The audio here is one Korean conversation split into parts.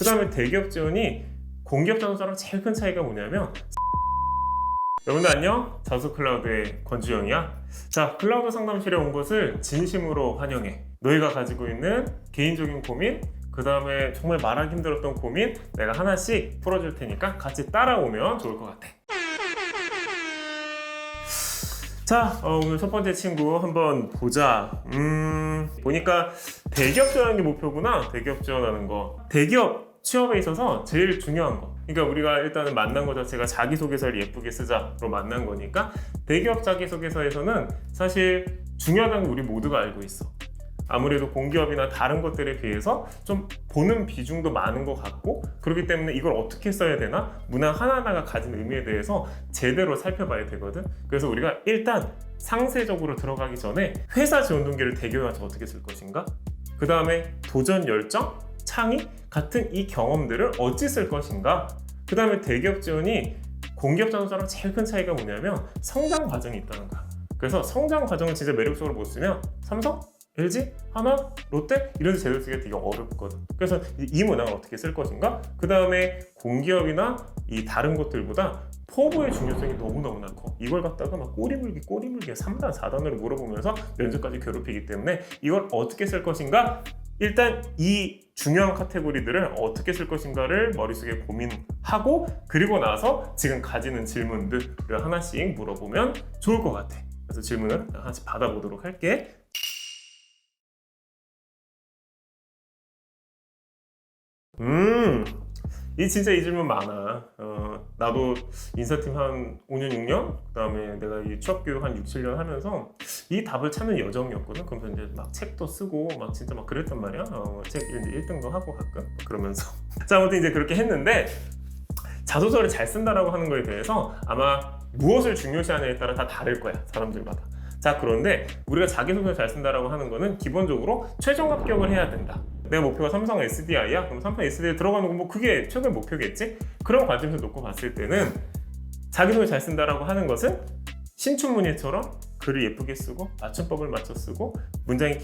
그 다음에 대기업 지원이 공기업 자소서랑 제일 큰 차이가 뭐냐면, 여러분들 안녕, 자소 클라우드의 권주영이야. 자, 클라우드 상담실에 온 것을 진심으로 환영해. 너희가 가지고 있는 개인적인 고민, 그 다음에 정말 말하기 힘들었던 고민 내가 하나씩 풀어줄 테니까 같이 따라오면 좋을 것 같아. 자, 오늘 첫 번째 친구 한번 보자. 보니까 대기업 지원하는 게 목표구나. 대기업 지원하는 거. 대기업 취업에 있어서 제일 중요한 거. 그러니까 우리가 일단은 만난 거 자체가 자기소개서를 예쁘게 쓰자로 만난 거니까 대기업 자기소개서에서는 사실 중요하다는 거 우리 모두가 알고 있어. 아무래도 공기업이나 다른 것들에 비해서 좀 보는 비중도 많은 것 같고, 그렇기 때문에 이걸 어떻게 써야 되나? 문항 하나하나가 가진 의미에 대해서 제대로 살펴봐야 되거든. 그래서 우리가 일단 상세적으로 들어가기 전에 회사 지원 동기를 대기업에 와서 어떻게 쓸 것인가? 그 다음에 도전 열정, 창의 같은 이 경험들을 어찌 쓸 것인가? 그 다음에 대기업 지원이 공기업 자소서랑 제일 큰 차이가 뭐냐면 성장 과정이 있다는 거야. 그래서 성장 과정을 진짜 매력적으로 못 쓰면 삼성? LG? 하나? 롯데? 이런 데 제대로 쓰기가 되게 어렵거든. 그래서 이 문항을 어떻게 쓸 것인가? 그 다음에 공기업이나 이 다른 것들보다 포부의 중요성이 너무너무나 커. 이걸 갖다가 막 꼬리물기 3단, 4단으로 물어보면서 면접까지 괴롭히기 때문에 이걸 어떻게 쓸 것인가? 일단 이 중요한 카테고리들을 어떻게 쓸 것인가를 머릿속에 고민하고, 그리고 나서 지금 가지는 질문들을 하나씩 물어보면 좋을 것 같아. 그래서 질문을 하나씩 받아보도록 할게. 이 진짜 이 질문 많아. 나도 인사팀 한 5년, 6년? 그 다음에 내가 이 취업교육 한 6, 7년 하면서 이 답을 찾는 여정이었거든. 그러면서 이제 막 책도 쓰고 막 진짜 막 그랬단 말이야. 책 이제 1등도 하고 가끔 그러면서. 자, 아무튼 이제 그렇게 했는데, 자소서를 잘 쓴다라고 하는 거에 대해서 아마 무엇을 중요시하느냐에 따라 다 다를 거야, 사람들마다. 자, 그런데 우리가 자기소개를 잘 쓴다라고 하는 거는 기본적으로 최종 합격을 해야 된다. 내 목표가 삼성 SDI야? 그럼 삼성 SDI 들어가는 거 뭐 그게 최고의 목표겠지? 그런 관점에서 놓고 봤을 때는 자기소개 잘 쓴다라고 하는 것은 신춘문예처럼 글을 예쁘게 쓰고 맞춤법을 맞춰 쓰고 문장이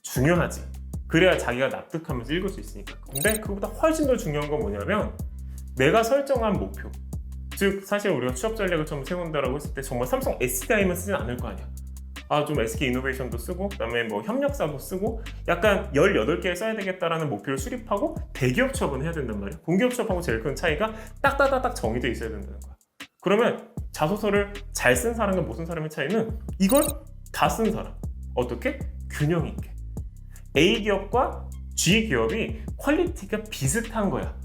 중요하지. 그래야 자기가 납득하면서 읽을 수 있으니까. 근데 그보다 훨씬 더 중요한 건 뭐냐면 내가 설정한 목표. 즉 사실 우리가 취업 전략을 처음 세운다라고 했을 때 정말 삼성 SDI만 쓰진 않을 거 아니야. 좀 SK 이노베이션도 쓰고, 그 다음에 뭐 협력사도 쓰고, 약간 18개를 써야 되겠다라는 목표를 수립하고 대기업 취업은 해야 된단 말이야. 공기업 취업하고 제일 큰 차이가 딱딱딱딱 정해져 있어야 된다는 거야. 그러면 자소서를 잘 쓴 사람과 못 쓴 사람의 차이는 이걸 다 쓴 사람. 어떻게? 균형 있게. A기업과 G기업이 퀄리티가 비슷한 거야.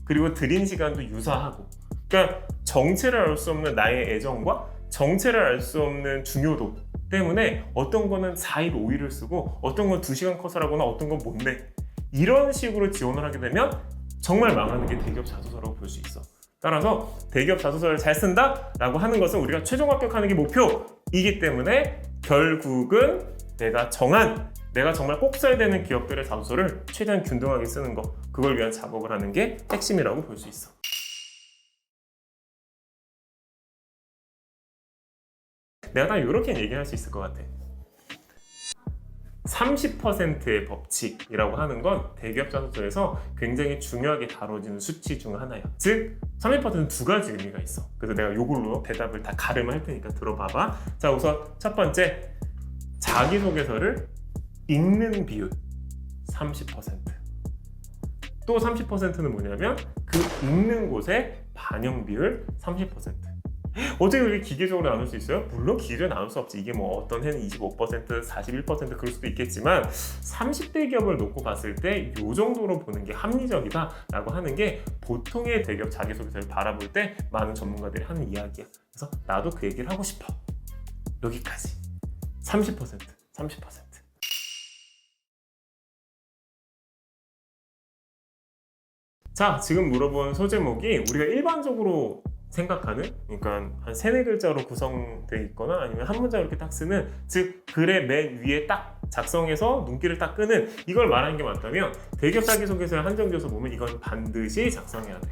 그리고 들인 시간도 유사하고. 그러니까 정체를 알 수 없는 나의 애정과 정체를 알 수 없는 중요도 때문에 어떤 거는 4일, 5일을 쓰고 어떤 건 2시간 컷을 하거나 어떤 건 못 내. 이런 식으로 지원을 하게 되면 정말 망하는 게 대기업 자소서라고 볼 수 있어. 따라서 대기업 자소서를 잘 쓴다라고 하는 것은 우리가 최종 합격하는 게 목표이기 때문에 결국은 내가 정말 꼭 써야 되는 기업들의 자소서를 최대한 균등하게 쓰는 거, 그걸 위한 작업을 하는 게 핵심이라고 볼 수 있어. 내가 딱 이렇게 얘기할 수 있을 것 같아. 30%의 법칙이라고 하는 건 대기업 자소서에서 굉장히 중요하게 다뤄지는 수치 중 하나야. 즉 30%는 두 가지 의미가 있어. 그래서 내가 이걸로 대답을 다 가름할 테니까 들어봐봐. 자, 우선 첫 번째, 자기소개서를 읽는 비율 30%. 또 30%는 뭐냐면 그 읽는 곳의 반영 비율 30%. 어떻게 그렇게 기계적으로 나눌 수 있어요? 물론 기계적으로 나눌 수 없지. 이게 뭐 어떤 해는 25%, 41% 그럴 수도 있겠지만 30대 기업을 놓고 봤을 때 이 정도로 보는 게 합리적이다라고 하는 게 보통의 대기업 자기소개서를 바라볼 때 많은 전문가들이 하는 이야기야. 그래서 나도 그 얘기를 하고 싶어. 여기까지. 30%. 자, 지금 물어본 소제목이 우리가 일반적으로 생각하는, 그러니까 한 3-4글자로 구성되어 있거나 아니면 한 문장 이렇게 딱 쓰는, 즉 글의 맨 위에 딱 작성해서 눈길을 딱 끄는, 이걸 말하는 게 맞다면 대기업 자기소개서에 한정지어서 보면 이건 반드시 작성해야 돼.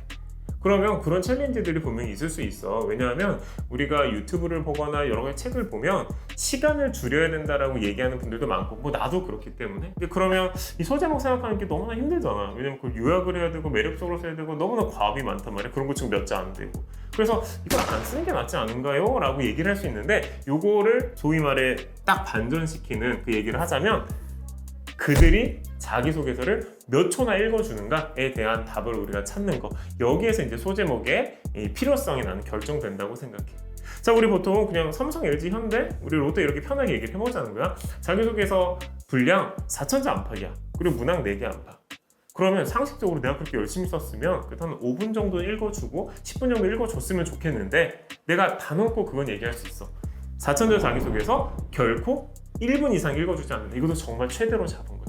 그러면 그런 챌린지들이 분명히 있을 수 있어. 왜냐하면 우리가 유튜브를 보거나 여러 가지 책을 보면 시간을 줄여야 된다라고 얘기하는 분들도 많고, 뭐 나도 그렇기 때문에. 근데 그러면 이 소제목 생각하는 게 너무나 힘들잖아. 왜냐면 그걸 요약을 해야 되고 매력적으로 써야 되고 너무나 과업이 많단 말이야. 그런 거 지금 몇 자 안 되고. 그래서 이걸 안 쓰는 게 낫지 않은가요? 라고 얘기를 할 수 있는데, 요거를 소위 말해 딱 반전시키는 그 얘기를 하자면, 그들이 자기소개서를 몇 초나 읽어주는가에 대한 답을 우리가 찾는 거. 여기에서 이제 소제목의 필요성이 나는 결정된다고 생각해. 자, 우리 보통 그냥 삼성, LG, 현대, 우리 롯데 이렇게 편하게 얘기를 해보자는 거야. 자기소개서 분량 4,000자 안팎이야. 그리고 문항 4개 안팎. 그러면 상식적으로 내가 그렇게 열심히 썼으면 그래도 한 5분 정도 읽어주고 10분 정도 읽어줬으면 좋겠는데, 내가 다 놓고 그건 얘기할 수 있어. 4,000자 자기소개서 결코 1분 이상 읽어주지 않는다. 이것도 정말 최대로 잡은 거야.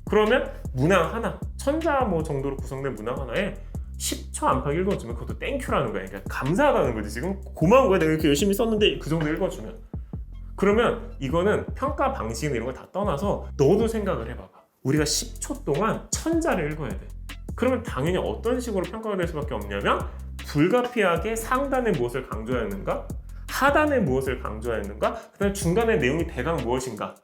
그러면 문항 하나, 1,000자 뭐 정도로 구성된 문항 하나에 10초 안팎 읽어주면 그것도 땡큐라는 거야. 그러니까 감사하다는 거지. 지금 고마운 거야. 내가 이렇게 열심히 썼는데 그 정도 읽어주면. 그러면 이거는 평가 방식이나 이런 걸 다 떠나서 너도 생각을 해봐봐. 우리가 10초 동안 1,000자를 읽어야 돼. 그러면 당연히 어떤 식으로 평가가 될 수밖에 없냐면, 불가피하게 상단에 무엇을 강조하였는가, 하단에 무엇을 강조하였는가, 그 다음에 중간에 내용이 대강 무엇인가,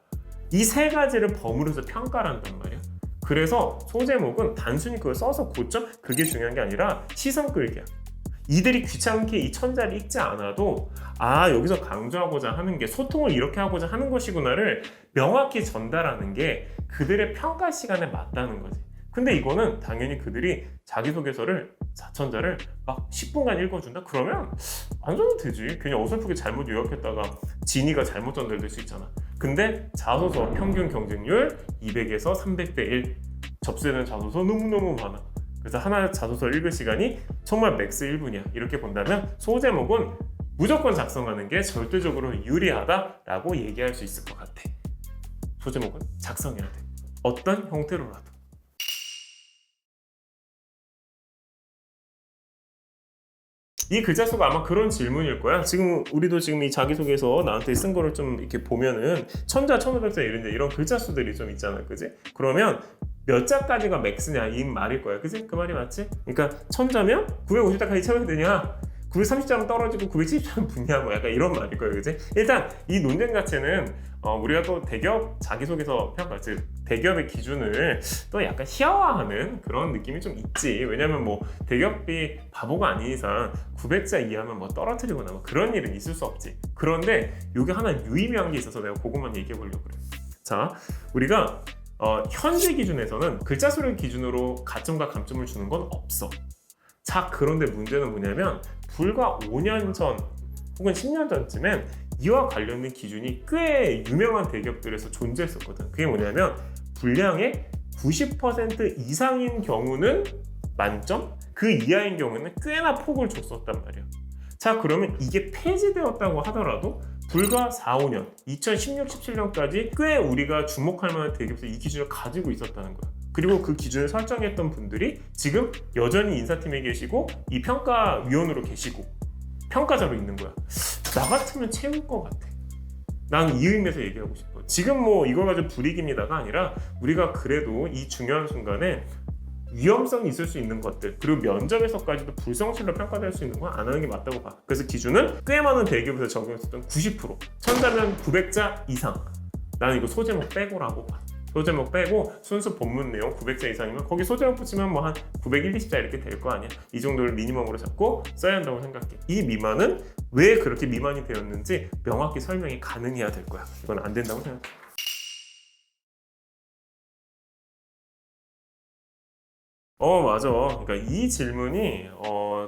이 세 가지를 버무려서 평가를 한단 말이야. 그래서 소제목은 단순히 그걸 써서 고쳐? 그게 중요한 게 아니라 시선 끌기야. 이들이 귀찮게 이 1,000자를 읽지 않아도, 아, 여기서 강조하고자 하는 게 소통을 이렇게 하고자 하는 것이구나를 명확히 전달하는 게 그들의 평가 시간에 맞다는 거지. 근데 이거는 당연히 그들이 자기소개서를 4,000자를 막 10분간 읽어준다? 그러면 안 써도 되지. 괜히 어설프게 잘못 요약했다가 진위가 잘못 전달될 수 있잖아. 근데 자소서 평균 경쟁률 200에서 300대 1, 접수되는 자소서 너무너무 많아. 그래서 하나 자소서 읽을 시간이 정말 맥스 1분이야. 이렇게 본다면 소제목은 무조건 작성하는 게 절대적으로 유리하다라고 얘기할 수 있을 것 같아. 소제목은 작성해야 돼. 어떤 형태로라도. 이 글자 수가 아마 그런 질문일 거야. 지금 우리도 지금 이 자기소개서 나한테 쓴 거를 좀 이렇게 보면은 1,000자, 1,500자 이런 글자 수들이 좀 있잖아, 그지? 그러면 몇 자까지가 맥스냐 이 말일 거야, 그지? 그 말이 맞지? 그러니까 1,000자면 950자까지 채워야 되냐? 930자면 떨어지고 970자면 붙냐, 뭐 약간 이런 말일 거예요, 그지? 일단 이 논쟁 자체는 우리가 또 대기업 자기소개서 평가, 즉 대기업의 기준을 또 약간 희화화하는 그런 느낌이 좀 있지. 왜냐면 뭐 대기업이 바보가 아닌 이상 900자 이하면 뭐 떨어뜨리거나 뭐 그런 일은 있을 수 없지. 그런데 이게 하나 유의미한 게 있어서 내가 그것만 얘기해 보려고 그래. 자, 우리가 현재 기준에서는 글자 수를 기준으로 가점과 감점을 주는 건 없어. 자, 그런데 문제는 뭐냐면 불과 5년 전 혹은 10년 전쯤엔 이와 관련된 기준이 꽤 유명한 대기업들에서 존재했었거든. 그게 뭐냐면 분량의 90% 이상인 경우는 만점, 그 이하인 경우는 꽤나 폭을 줬었단 말이야. 자, 그러면 이게 폐지되었다고 하더라도 불과 4, 5년, 2016, 17년까지 꽤 우리가 주목할 만한 대기업에서 이 기준을 가지고 있었다는 거야. 그리고 그 기준을 설정했던 분들이 지금 여전히 인사팀에 계시고 이 평가위원으로 계시고 평가자로 있는 거야. 나 같으면 채울 것 같아. 난 이 의미에서 얘기하고 싶어. 지금 뭐 이걸 가지고 불이깁니다가 아니라 우리가 그래도 이 중요한 순간에 위험성이 있을 수 있는 것들, 그리고 면접에서까지도 불성실로 평가될 수 있는 건 안 하는 게 맞다고 봐. 그래서 기준은 꽤 많은 대기업에서 적용했었던 90%, 1,000자면 900자 이상. 나는 이거 소제목 빼고라고 봐. 소제목 빼고 순수 본문 내용 900자 이상이면 거기 소제목 붙이면 뭐 한 920자 이렇게 될 거 아니야. 이 정도를 미니멈으로 잡고 써야 한다고 생각해. 이 미만은 왜 그렇게 미만이 되었는지 명확히 설명이 가능해야 될 거야. 이건 안 된다고 생각해. 맞아. 그러니까 이 질문이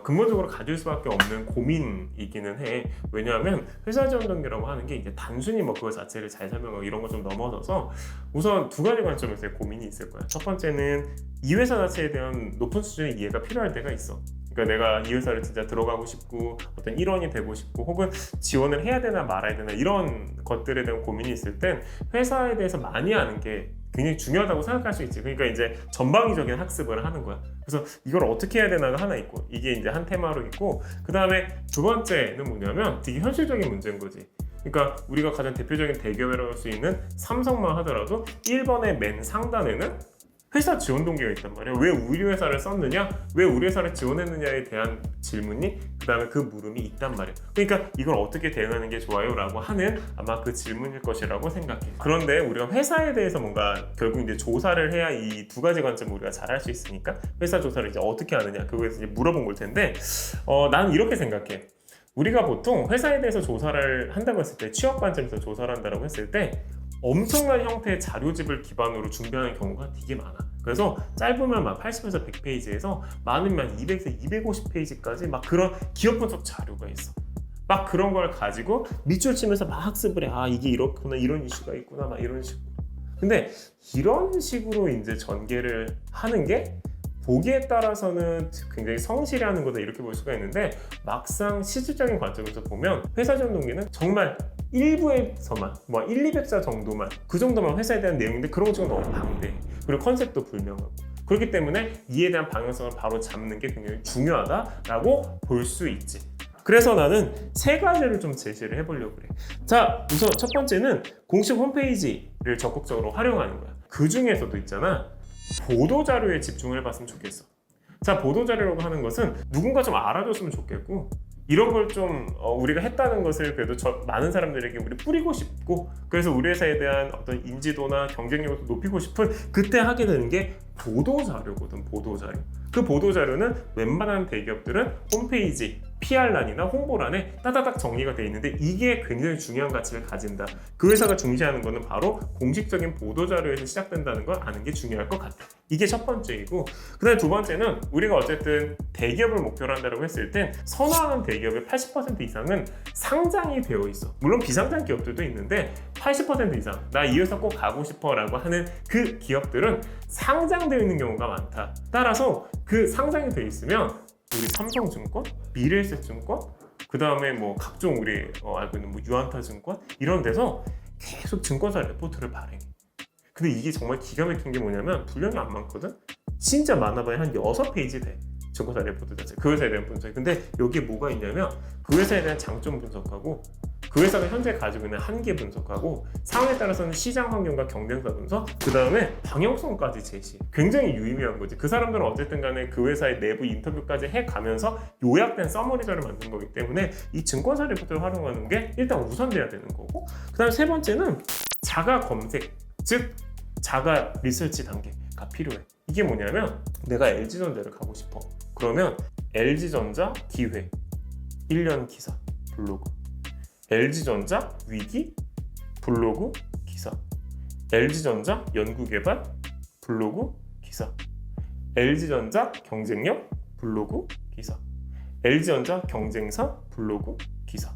근본적으로 가질 수밖에 없는 고민이기는 해. 왜냐하면 회사 지원 동기라고 하는 게 이제 단순히 뭐 그거 자체를 잘 설명하고 이런 거 좀 넘어서서 우선 두 가지 관점에서 고민이 있을 거야. 첫 번째는 이 회사 자체에 대한 높은 수준의 이해가 필요할 때가 있어. 그러니까 내가 이 회사를 진짜 들어가고 싶고 어떤 일원이 되고 싶고 혹은 지원을 해야 되나 말아야 되나 이런 것들에 대한 고민이 있을 땐 회사에 대해서 많이 아는 게 굉장히 중요하다고 생각할 수 있지. 그러니까 이제 전방위적인 학습을 하는 거야. 그래서 이걸 어떻게 해야 되나가 하나 있고, 이게 이제 한 테마로 있고, 그 다음에 두 번째는 뭐냐면 되게 현실적인 문제인 거지. 그러니까 우리가 가장 대표적인 대기업이라고 할 수 있는 삼성만 하더라도 1번의 맨 상단에는 회사 지원 동기가 있단 말이야. 왜 우리 회사를 썼느냐? 왜 우리 회사를 지원했느냐에 대한 질문이 그 다음에 그 물음이 있단 말이야. 그러니까 이걸 어떻게 대응하는 게 좋아요? 라고 하는 아마 그 질문일 것이라고 생각해. 그런데 우리가 회사에 대해서 뭔가 결국 이제 조사를 해야 이 두 가지 관점을 우리가 잘 할 수 있으니까 회사 조사를 이제 어떻게 하느냐 그거에서 이제 물어본 걸 텐데 나는 이렇게 생각해. 우리가 보통 회사에 대해서 조사를 한다고 했을 때 취업 관점에서 조사를 한다고 했을 때 엄청난 형태의 자료집을 기반으로 준비하는 경우가 되게 많아. 그래서 짧으면 막 80에서 100페이지에서 많으면 200에서 250페이지까지 막 그런 기업 분석 자료가 있어. 막 그런 걸 가지고 밑줄 치면서 막 학습을 해. 아, 이게 이렇구나, 이런 이슈가 있구나, 막 이런 식으로. 근데 이런 식으로 이제 전개를 하는 게 보기에 따라서는 굉장히 성실하는 거다 이렇게 볼 수가 있는데 막상 실질적인 관점에서 보면 회사 지원 동기는 정말 일부에서만 뭐 1, 200자 정도만 그 정도만 회사에 대한 내용인데 그런 것 중에 너무 방대해. 그리고 컨셉도 불명하고 그렇기 때문에 이에 대한 방향성을 바로 잡는 게 굉장히 중요하다라고 볼 수 있지. 그래서 나는 세 가지를 좀 제시를 해보려고 그래. 자, 우선 첫 번째는 공식 홈페이지를 적극적으로 활용하는 거야. 그 중에서도 있잖아, 보도자료에 집중을 해봤으면 좋겠어. 자, 보도자료라고 하는 것은 누군가 좀 알아줬으면 좋겠고 이런 걸 좀 우리가 했다는 것을 그래도 많은 사람들에게 우리 뿌리고 싶고 그래서 우리 회사에 대한 어떤 인지도나 경쟁력을 높이고 싶은 그때 하게 되는 게 보도자료거든. 보도자료. 그 보도자료는 웬만한 대기업들은 홈페이지 PR란이나 홍보란에 따다닥 정리가 돼 있는데 이게 굉장히 중요한 가치를 가진다. 그 회사가 중시하는 거는 바로 공식적인 보도자료에서 시작된다는 걸 아는 게 중요할 것 같아. 이게 첫 번째이고, 그 다음에 두 번째는 우리가 어쨌든 대기업을 목표로 한다고 했을 땐 선호하는 대기업의 80% 이상은 상장이 되어 있어. 물론 비상장 기업들도 있는데 80% 이상 나 이 회사 꼭 가고 싶어 라고 하는 그 기업들은 상장되어 있는 경우가 많다. 따라서 그 상장이 되어 있으면 우리 삼성증권, 미래에셋증권, 그 다음에 뭐 각종 우리 알고 있는 뭐 유한타증권 이런 데서 계속 증권사 레포트를 발행해. 근데 이게 정말 기가 막힌 게 뭐냐면 분량이 안 많거든? 진짜 많아봐야 한 6페이지 돼. 증권사 레포트 자체. 그 회사에 대한 분석이. 근데 여기에 뭐가 있냐면 그 회사에 대한 장점 분석하고 그 회사가 현재 가지고 있는 한계 분석하고 상황에 따라서는 시장 환경과 경쟁사 분석, 그 다음에 방향성까지 제시. 굉장히 유의미한 거지. 그 사람들은 어쨌든 간에 그 회사의 내부 인터뷰까지 해가면서 요약된 서머리자를 만든 거기 때문에 이 증권사 리포트를 활용하는 게 일단 우선돼야 되는 거고, 그 다음에 세 번째는 자가 검색, 즉 자가 리서치 단계가 필요해. 이게 뭐냐면 내가 LG전자를 가고 싶어. 그러면 LG전자 기회 1년 기사 블로그, LG전자 위기 블로그 기사, LG전자 연구개발 블로그 기사, LG전자 경쟁력 블로그 기사, LG전자 경쟁사 블로그 기사.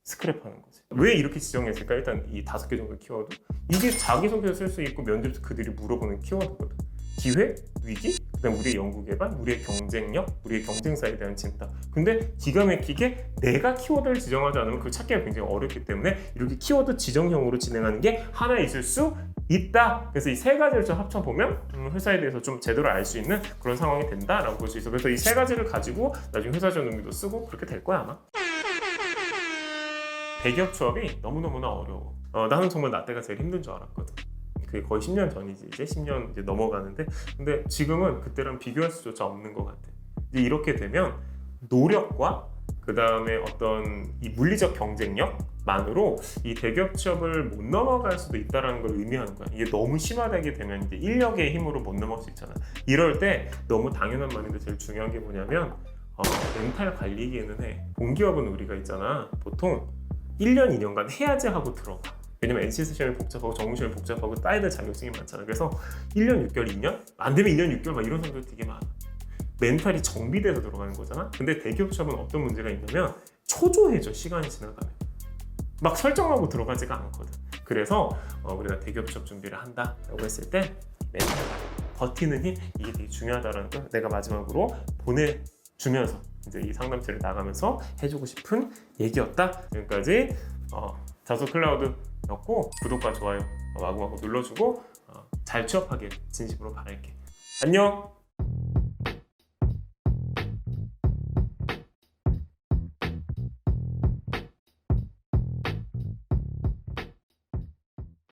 스크랩하는 거지. 왜 이렇게 지정했을까? 일단 이 5개 정도 키워드. 이게 자기소개서 쓸 수 있고 면접에서 그들이 물어보는 키워드거든. 기회, 위기, 그다음 우리의 연구개발, 우리의 경쟁력, 우리의 경쟁사에 대한 진단. 근데 기가 막히게 내가 키워드를 지정하지 않으면 그걸 찾기가 굉장히 어렵기 때문에 이렇게 키워드 지정형으로 진행하는 게 하나 있을 수 있다. 그래서 이 세 가지를 좀 합쳐보면 회사에 대해서 좀 제대로 알 수 있는 그런 상황이 된다라고 볼 수 있어. 그래서 이 세 가지를 가지고 나중에 회사 지원 동기도 쓰고 그렇게 될 거야 아마. 대기업 취업이 너무너무나 어려워. 나는 정말 나 때가 제일 힘든 줄 알았거든. 그게 거의 10년 전이지. 이제 10년 이제 넘어가는데, 근데 지금은 그때랑 비교할 수조차 없는 것 같아. 이제 이렇게 되면 노력과 그 다음에 어떤 이 물리적 경쟁력만으로 이 대기업 취업을 못 넘어갈 수도 있다는 걸 의미하는 거야. 이게 너무 심화되게 되면 이제 인력의 힘으로 못 넘어갈 수 있잖아. 이럴 때 너무 당연한 말인데 제일 중요한 게 뭐냐면 멘탈 관리기에는 해. 본기업은 우리가 있잖아. 보통 1년, 2년간 해야지 하고 들어가. 왜냐면 NCS 시험이 복잡하고 전공 시험이 복잡하고 따야 될 자격증이 많잖아. 그래서 1년 6개월, 2년? 안 되면 2년 6개월 막 이런 사람들 되게 많아. 멘탈이 정비돼서 들어가는 거잖아. 근데 대기업 취업은 어떤 문제가 있냐면 초조해져, 시간이 지나가면. 막 설정하고 들어가지가 않거든. 그래서 우리가 대기업 취업 준비를 한다라고 했을 때 멘탈 버티는 힘, 이게 되게 중요하다는 걸 내가 마지막으로 보내주면서 이제 이 상담실을 나가면서 해주고 싶은 얘기였다. 지금까지 자소클라우드였고, 구독과 좋아요 마구마구 눌러주고 잘 취업하길 진심으로 바랄게. 안녕.